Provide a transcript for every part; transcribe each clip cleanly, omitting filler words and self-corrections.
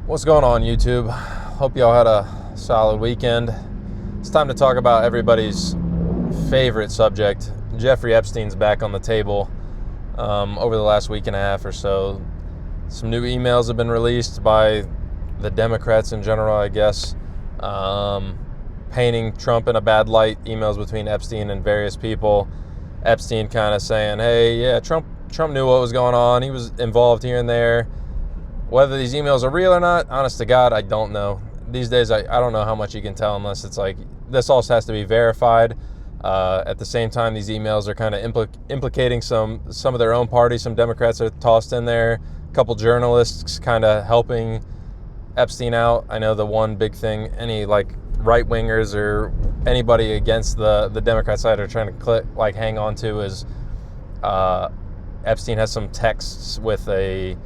What's going on, YouTube? Hope y'all had a solid weekend. It's time to talk about everybody's favorite subject. Jeffrey Epstein's back on the table. Over the last week and a half or so, some new emails have been released by the Democrats in general, I guess, painting Trump in a bad light. Emails between Epstein and various people. Epstein kind of saying, hey, yeah, Trump knew what was going on. He was involved here and there. Whether these emails are real or not, honest to God, I don't know. These days, I don't know how much you can tell unless it's like, this also has to be verified. At the same time, these emails are kind of implicating some of their own party. Some Democrats are tossed in there. A couple journalists kind of helping Epstein out. I know the one big thing, any like right-wingers or anybody against the Democrat side are trying to hang on to is Epstein has some texts with a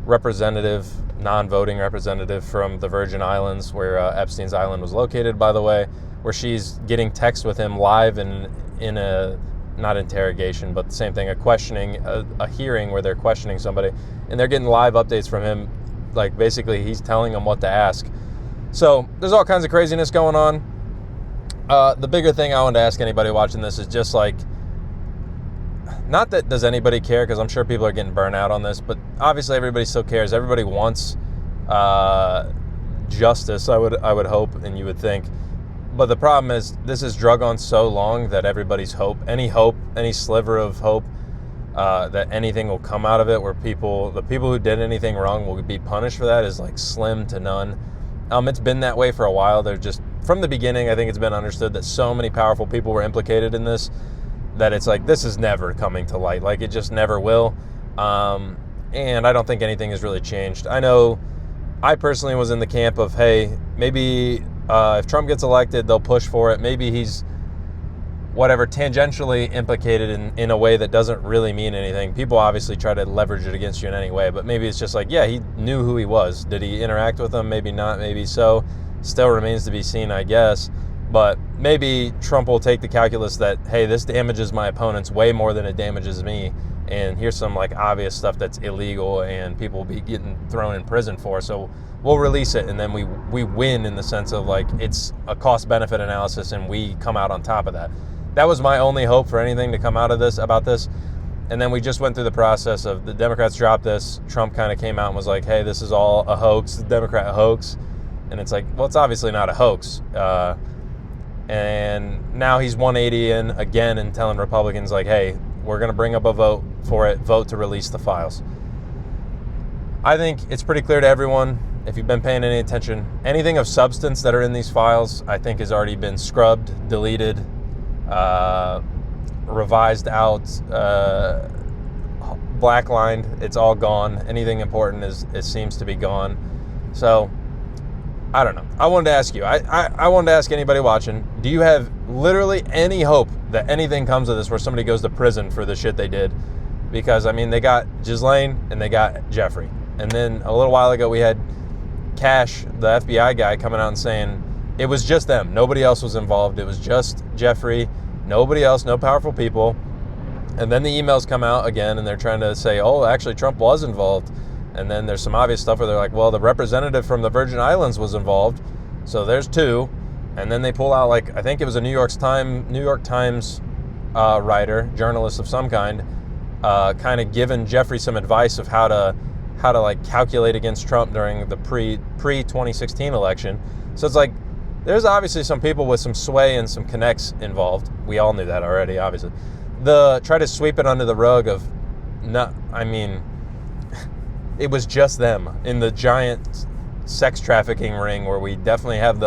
representative, non-voting representative from the Virgin Islands, where Epstein's island was located, by the way, where she's getting text with him live in a, not interrogation, but the same thing, a hearing where they're questioning somebody, and they're getting live updates from him. Like, basically, he's telling them what to ask. So there's all kinds of craziness going on. The bigger thing I wanted to ask anybody watching this is just like, not that does anybody care, because I'm sure people are getting burnt out on this, but obviously everybody still cares. Everybody wants justice, I would hope, and you would think. But the problem is, this has drug on so long that everybody's hope, any sliver of hope that anything will come out of it, where the people who did anything wrong will be punished for that, is like slim to none. It's been that way for a while. They're just, from the beginning, I think it's been understood that so many powerful people were implicated in this, that it's like, this is never coming to light. Like, it just never will. And I don't think anything has really changed. I know I personally was in the camp of, hey, maybe if Trump gets elected, they'll push for it. Maybe he's whatever, tangentially implicated in a way that doesn't really mean anything. People obviously try to leverage it against you in any way, but maybe it's just like, yeah, he knew who he was. Did he interact with them? Maybe not, maybe so. Still remains to be seen, I guess. But maybe Trump will take the calculus that, hey, this damages my opponents way more than it damages me. And here's some like obvious stuff that's illegal and people will be getting thrown in prison for. So we'll release it, and then we win in the sense of like, it's a cost-benefit analysis and we come out on top of that. That was my only hope for anything to come out of this, about this. And then we just went through the process of the Democrats dropped this. Trump kind of came out and was like, hey, this is all a hoax, Democrat hoax. And it's like, well, it's obviously not a hoax. And now he's 180 in again and telling Republicans like, hey, we're going to bring up a vote for it, vote to release the files. I think it's pretty clear to everyone, if you've been paying any attention, anything of substance that are in these files, I think has already been scrubbed, deleted, revised out, blacklined. It's all gone. Anything important it seems to be gone. So I don't know. I wanted to ask you. I wanted to ask anybody watching, do you have literally any hope that anything comes of this where somebody goes to prison for the shit they did? Because, I mean, they got Ghislaine and they got Jeffrey. And then a little while ago we had Cash, the FBI guy, coming out and saying it was just them. Nobody else was involved. It was just Jeffrey. Nobody else, no powerful people. And then the emails come out again and they're trying to say, oh, actually Trump was involved. And then there's some obvious stuff where they're like, well, the representative from the Virgin Islands was involved. So there's two. And then they pull out, like, I think it was a New York Times writer, journalist of some kind of giving Jeffrey some advice of how to like calculate against Trump during the pre-2016 election. So it's like, there's obviously some people with some sway and some connects involved. We all knew that already, obviously. Try to sweep it under the rug of, it was just them in the giant sex trafficking ring where we definitely have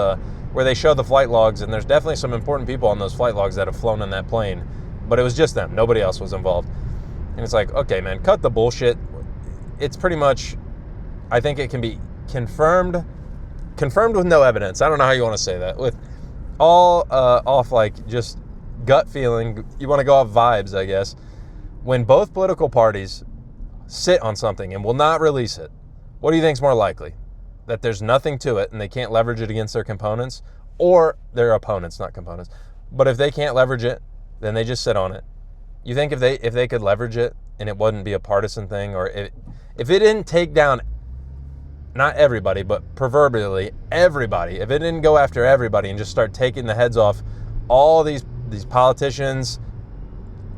where they show the flight logs, and there's definitely some important people on those flight logs that have flown in that plane, but it was just them. Nobody else was involved. And it's like, okay, man, cut the bullshit. It's pretty much, I think it can be confirmed with no evidence. I don't know how you want to say that. With all off like just gut feeling, you want to go off vibes, I guess. When both political parties sit on something and will not release it, what do you think is more likely? That there's nothing to it and they can't leverage it against their components, or their opponents, not components. But if they can't leverage it, then they just sit on it. You think if they could leverage it and it wouldn't be a partisan thing, or if it didn't take down not everybody, but proverbially everybody, if it didn't go after everybody and just start taking the heads off all these politicians,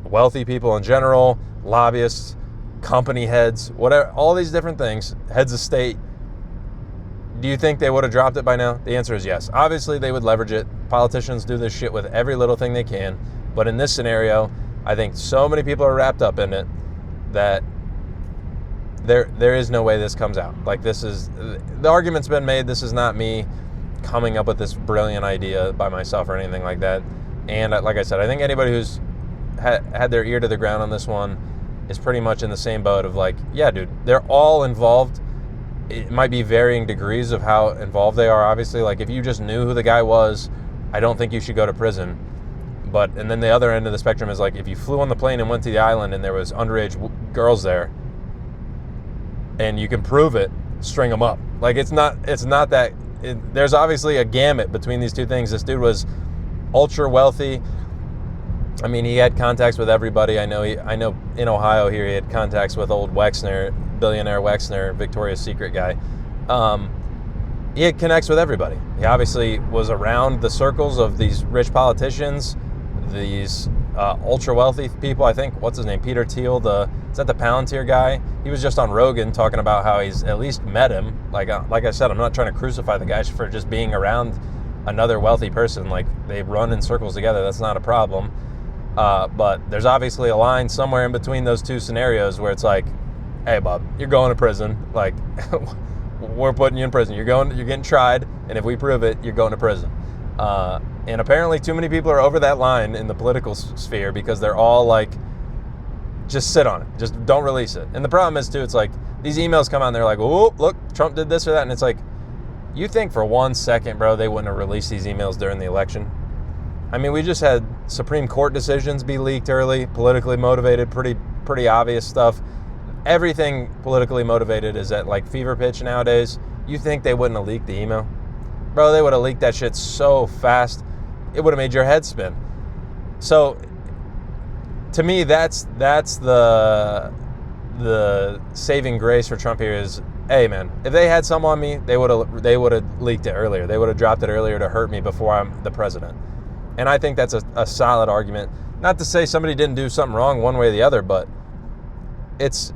wealthy people in general, lobbyists, company heads, whatever, all these different things, heads of state, do you think they would have dropped it by now? The answer is yes. Obviously, they would leverage it. Politicians do this shit with every little thing they can. But in this scenario, I think so many people are wrapped up in it that there is no way this comes out. Like, this is, the argument's been made. This is not me coming up with this brilliant idea by myself or anything like that. And like I said, I think anybody who's had their ear to the ground on this one is pretty much in the same boat of like, yeah, dude, they're all involved. It might be varying degrees of how involved they are, obviously. Like, if you just knew who the guy was, I don't think you should go to prison. But, and then the other end of the spectrum is like, if you flew on the plane and went to the island and there was underage girls there, and you can prove it, string them up. Like, it's not that, there's obviously a gamut between these two things. This dude was ultra wealthy. I mean, he had contacts with everybody. I know in Ohio here, he had contacts with old Wexner, billionaire Wexner, Victoria's Secret guy. He connects with everybody. He obviously was around the circles of these rich politicians, these ultra wealthy people. I think, what's his name? Peter Thiel, is that the Palantir guy? He was just on Rogan talking about how he's at least met him. Like I said, I'm not trying to crucify the guys for just being around another wealthy person. Like, they run in circles together. That's not a problem. But there's obviously a line somewhere in between those two scenarios where it's like, hey, bub, you're going to prison. Like, we're putting you in prison. You're getting tried, and if we prove it, you're going to prison. And apparently too many people are over that line in the political sphere because they're all like, just sit on it. Just don't release it. And the problem is, too, it's like these emails come out and they're like, oh, look, Trump did this or that. And it's like, you think for 1 second, bro, they wouldn't have released these emails during the election? I mean, we just had Supreme Court decisions be leaked early, politically motivated, pretty obvious stuff. Everything politically motivated is at like fever pitch nowadays. You think they wouldn't have leaked the email? Bro, they would have leaked that shit so fast, it would have made your head spin. So, to me, that's the saving grace for Trump here is, hey, man, if they had some on me, they would have leaked it earlier. They would have dropped it earlier to hurt me before I'm the president. And I think that's a solid argument. Not to say somebody didn't do something wrong one way or the other, but it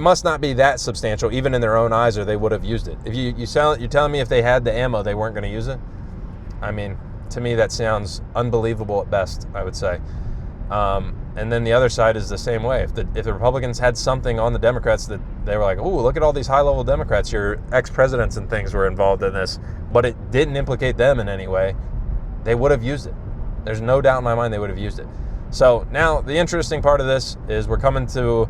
must not be that substantial, even in their own eyes, or they would have used it. If you're telling me if they had the ammo, they weren't going to use it? I mean, to me, that sounds unbelievable at best, I would say. And then the other side is the same way. If the Republicans had something on the Democrats that they were like, oh, look at all these high-level Democrats, your ex-presidents and things were involved in this, but it didn't implicate them in any way, they would have used it. There's no doubt in my mind they would have used it. So now the interesting part of this is we're coming to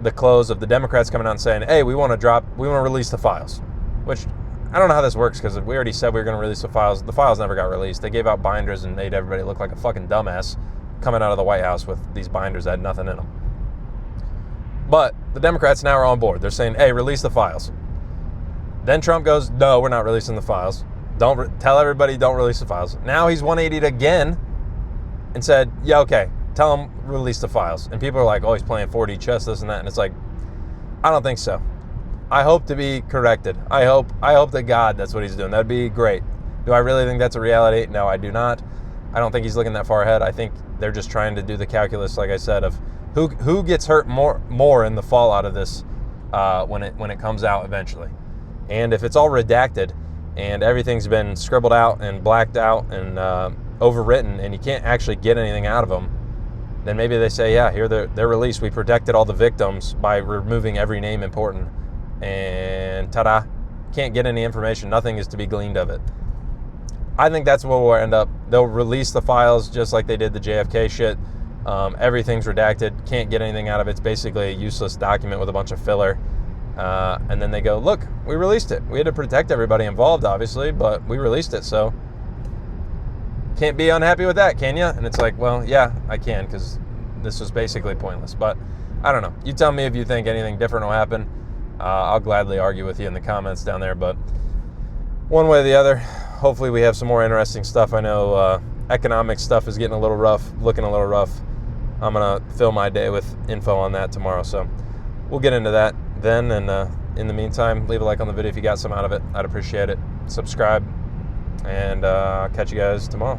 the close of the Democrats coming out and saying, hey, we want to release the files, which I don't know how this works because we already said we were going to release the files. The files never got released. They gave out binders and made everybody look like a fucking dumbass coming out of the White House with these binders that had nothing in them. But the Democrats now are on board. They're saying, hey, release the files. Then Trump goes, no, we're not releasing the files. Tell everybody don't release the files. Now he's 180'd again and said, yeah, okay, tell them release the files. And people are like, oh, he's playing 4D chess, this and that. And it's like, I don't think so. I hope to be corrected. I hope to God that's what he's doing. That'd be great. Do I really think that's a reality? No, I do not. I don't think he's looking that far ahead. I think they're just trying to do the calculus, like I said, of who gets hurt more in the fallout of this when it comes out eventually. And if it's all redacted and everything's been scribbled out and blacked out and overwritten and you can't actually get anything out of them, then maybe they say, yeah, here they're released. We protected all the victims by removing every name important. And ta-da, can't get any information. Nothing is to be gleaned of it. I think that's where we'll end up. They'll release the files just like they did the JFK shit. Everything's redacted. Can't get anything out of it. It's basically a useless document with a bunch of filler. And then they go, look, we released it. We had to protect everybody involved, obviously, but we released it, so can't be unhappy with that, can you? And it's like, well, yeah, I can, because this was basically pointless. But I don't know. You tell me if you think anything different will happen. I'll gladly argue with you in the comments down there, but one way or the other, hopefully we have some more interesting stuff. I know economic stuff is getting a little rough, looking a little rough. I'm going to fill my day with info on that tomorrow, so we'll get into that then, and in the meantime, leave a like on the video if you got some out of it. I'd appreciate it. Subscribe, and I'll catch you guys tomorrow.